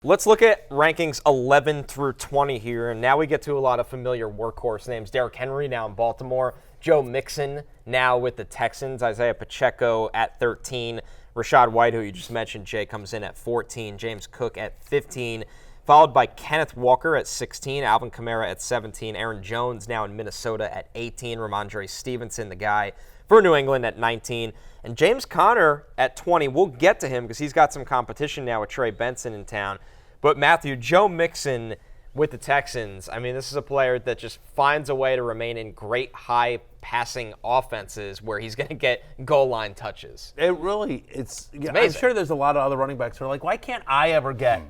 Let's look at rankings 11 through 20 here, and now we get to a lot of familiar workhorse names. Derrick Henry now in Baltimore, Joe Mixon now with the Texans, Isaiah Pacheco at 13, Rachaad White, who you just mentioned, Jay, comes in at 14, James Cook at 15, followed by Kenneth Walker at 16, Alvin Kamara at 17, Aaron Jones now in Minnesota at 18, Ramondre Stevenson, the guy for New England, at 19, and James Conner at 20. We'll get to him because he's got some competition now with Trey Benson in town. But, Matthew, Joe Mixon with the Texans, I mean, this is a player that just finds a way to remain in great high-passing offenses where he's going to get goal line touches. It's I'm sure there's a lot of other running backs who are like, why can't I ever get,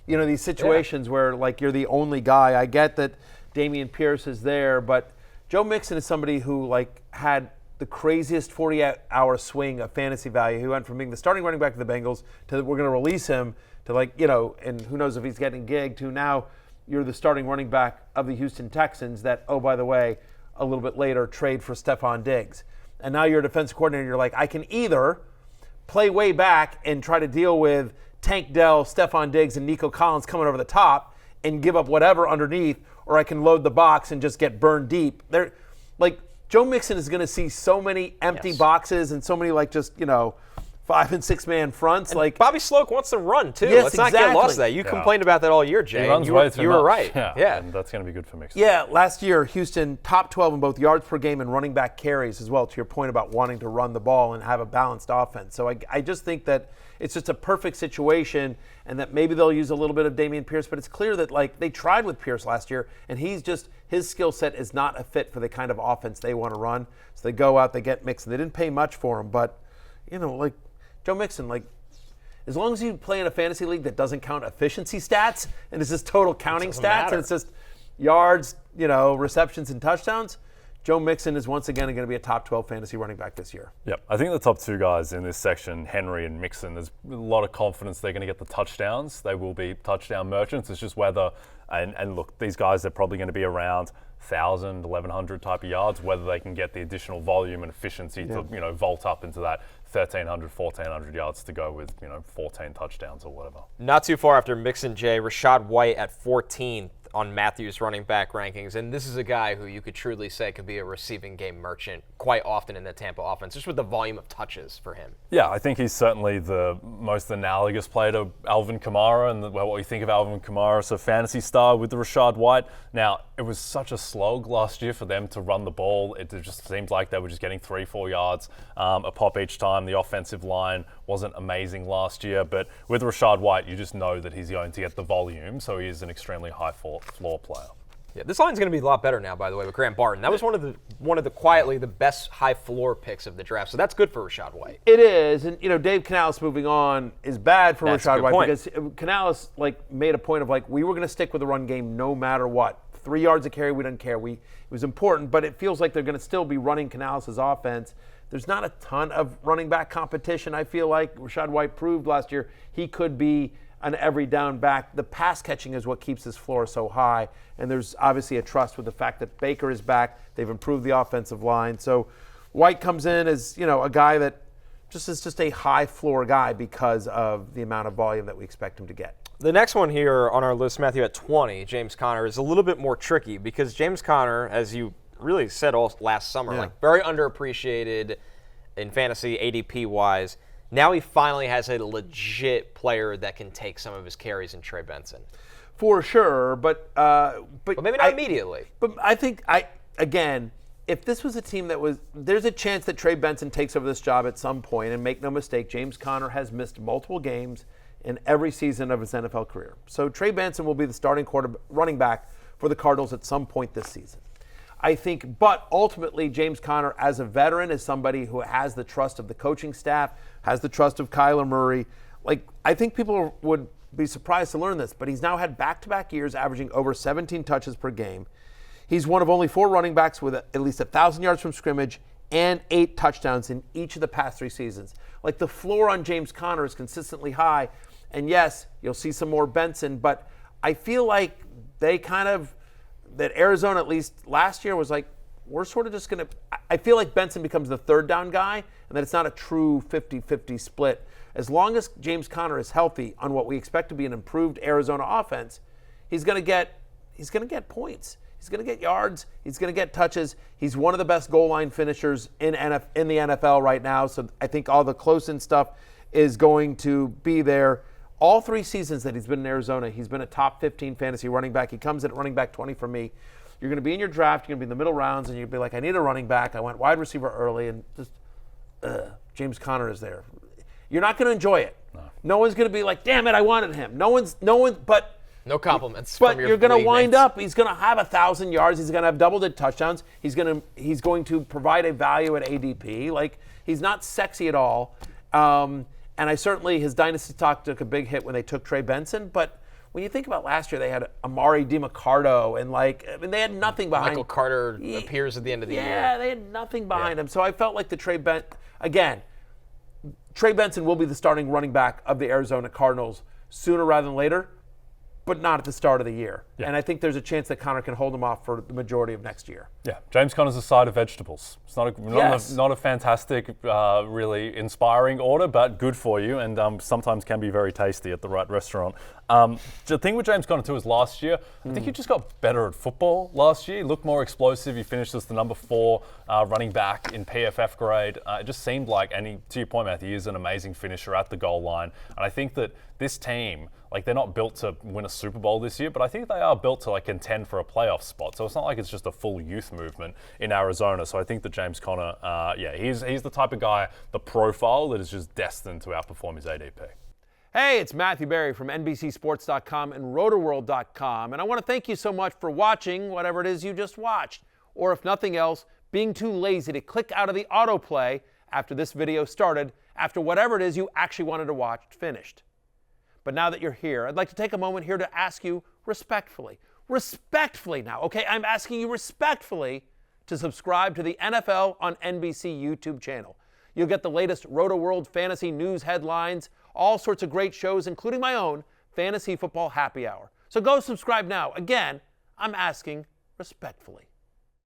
these situations where, like, you're the only guy. I get that Dameon Pierce is there, but Joe Mixon is somebody who, like, had the craziest 48-hour swing of fantasy value. He went from being the starting running back of the Bengals to we're going to release him to, like, and who knows if he's getting gigged, to now you're the starting running back of the Houston Texans that, oh, by the way, a little bit later trade for Stephon Diggs. And now you're a defensive coordinator. You're like, I can either play way back and try to deal with Tank Dell, Stephon Diggs, and Nico Collins coming over the top and give up whatever underneath, or I can load the box and just get burned deep. They're like, Joe Mixon is going to see so many empty boxes and so many, like, just, 5- and 6-man fronts. And like Bobby Sloak wants to run, too. Yes, Let's not get lost that. You complained about that all year, Jay. He runs you way too were much. right. Yeah, and that's going to be good for Mixon. Yeah, last year, Houston top 12 in both yards per game and running back carries as well, to your point about wanting to run the ball and have a balanced offense. So I just think that it's just a perfect situation, and that maybe they'll use a little bit of Dameon Pierce, but it's clear that, like, they tried with Pierce last year, and his skill set is not a fit for the kind of offense they want to run. So they go out, they get Mixon. They didn't pay much for him, but, like, Joe Mixon, like, as long as you play in a fantasy league that doesn't count efficiency stats and it's just total counting stats and it's just yards, receptions and touchdowns, Joe Mixon is once again going to be a top 12 fantasy running back this year. Yep. I think the top two guys in this section, Henry and Mixon, there's a lot of confidence they're going to get the touchdowns. They will be touchdown merchants. It's just whether, and look, these guys are probably going to be around 1,000, 1,100 type of yards, whether they can get the additional volume and efficiency to, vault up into that 1,300, 1,400 yards to go with, 14 touchdowns or whatever. Not too far after Mixon, Jay, Rachaad White at 14th on Matthew's running back rankings. And this is a guy who you could truly say could be a receiving game merchant quite often in the Tampa offense, just with the volume of touches for him. Yeah, I think he's certainly the most analogous player to Alvin Kamara and what we think of Alvin Kamara. So fantasy star with the Rachaad White. Now, it was such a slog last year for them to run the ball. It just seemed like they were just getting 3-4 yards a pop each time. The offensive line wasn't amazing last year, but with Rachaad White, you just know that he's going to get the volume, so he is an extremely high floor player. Yeah, this line's going to be a lot better now, by the way, with Grant Barton. That was one of the quietly the best high floor picks of the draft, so that's good for Rachaad White. It is, and Dave Canales moving on is bad for Rachaad White point. because Canales made a point of we were going to stick with the run game no matter what. 3 yards a carry, we didn't care. It was important, but it feels like they're going to still be running Canales' offense. There's not a ton of running back competition. I feel like Rachaad White proved last year he could be an every down back. The pass catching is what keeps his floor so high, and there's obviously a trust with the fact that Baker is back. They've improved the offensive line. So White comes in as a guy that is just a high floor guy because of the amount of volume that we expect him to get. The next one here on our list, Matthew, at 20, James Conner, is a little bit more tricky because James Conner, as you really said all last summer, very underappreciated in fantasy ADP-wise. Now he finally has a legit player that can take some of his carries in Trey Benson. For sure, but maybe not immediately. But I think, again, if this was a team there's a chance that Trey Benson takes over this job at some point, and make no mistake, James Conner has missed multiple games in every season of his NFL career. So Trey Benson will be the starting running back for the Cardinals at some point this season. I think, but ultimately, James Conner, as a veteran, is somebody who has the trust of the coaching staff, has the trust of Kyler Murray. I think people would be surprised to learn this, but he's now had back-to-back years averaging over 17 touches per game. He's one of only 4 running backs with at least 1,000 yards from scrimmage and 8 touchdowns in each of the past 3 seasons. The floor on James Conner is consistently high, and yes, you'll see some more Benson, but I feel like that Arizona, at least last year, was we're sort of just going to – I feel like Benson becomes the third down guy and that it's not a true 50-50 split as long as James Conner is healthy on what we expect to be an improved Arizona offense, he's going to get points. He's going to get yards. He's going to get touches. He's one of the best goal line finishers in the NFL right now. So I think all the close-in stuff is going to be there. All 3 seasons that he's been in Arizona, he's been a top 15 fantasy running back. He comes in at running back 20 for me. You're going to be in your draft. You're going to be in the middle rounds, and you'll be like, I need a running back. I went wide receiver early, and just James Conner is there. You're not going to enjoy it. No one's going to be like, damn it, I wanted him. No one, but no compliments. But from your you're going to league wind mates. up. He's going to have 1,000 yards. He's going to have double-digit touchdowns. He's going to provide a value at ADP. Like, he's not sexy at all. And I certainly, his dynasty stock took a big hit when they took Trey Benson. But when you think about last year, they had Amari DiMarcardo and they had nothing behind. Michael Carter appears at the end of the year. Yeah, they had nothing behind him. So I felt like Trey Benson will be the starting running back of the Arizona Cardinals sooner rather than later, but not at the start of the year. Yeah. And I think there's a chance that Conner can hold him off for the majority of next year. Yeah, James Conner's a side of vegetables. It's not a fantastic, really inspiring order, but good for you, and sometimes can be very tasty at the right restaurant. The thing with James Conner too is last year, I think he just got better at football last year. He looked more explosive. He finished as the number 4 running back in PFF grade. It just seemed like, and to your point, Matthew, he is an amazing finisher at the goal line. And I think that this team, like, they're not built to win a Super Bowl this year, but I think they are built to, like, contend for a playoff spot. So it's not like it's just a full youth movement in Arizona. So I think that James Conner, he's the type of guy, the profile that is just destined to outperform his ADP. Hey, it's Matthew Berry from NBCSports.com and RotoWorld.com, and I want to thank you so much for watching whatever it is you just watched, or if nothing else, being too lazy to click out of the autoplay after this video started, after whatever it is you actually wanted to watch finished. But now that you're here, I'd like to take a moment here to ask you respectfully now, okay? I'm asking you respectfully to subscribe to the NFL on NBC YouTube channel. You'll get the latest RotoWorld fantasy news headlines, all sorts of great shows, including my own Fantasy Football Happy Hour. So go subscribe now. Again, I'm asking respectfully.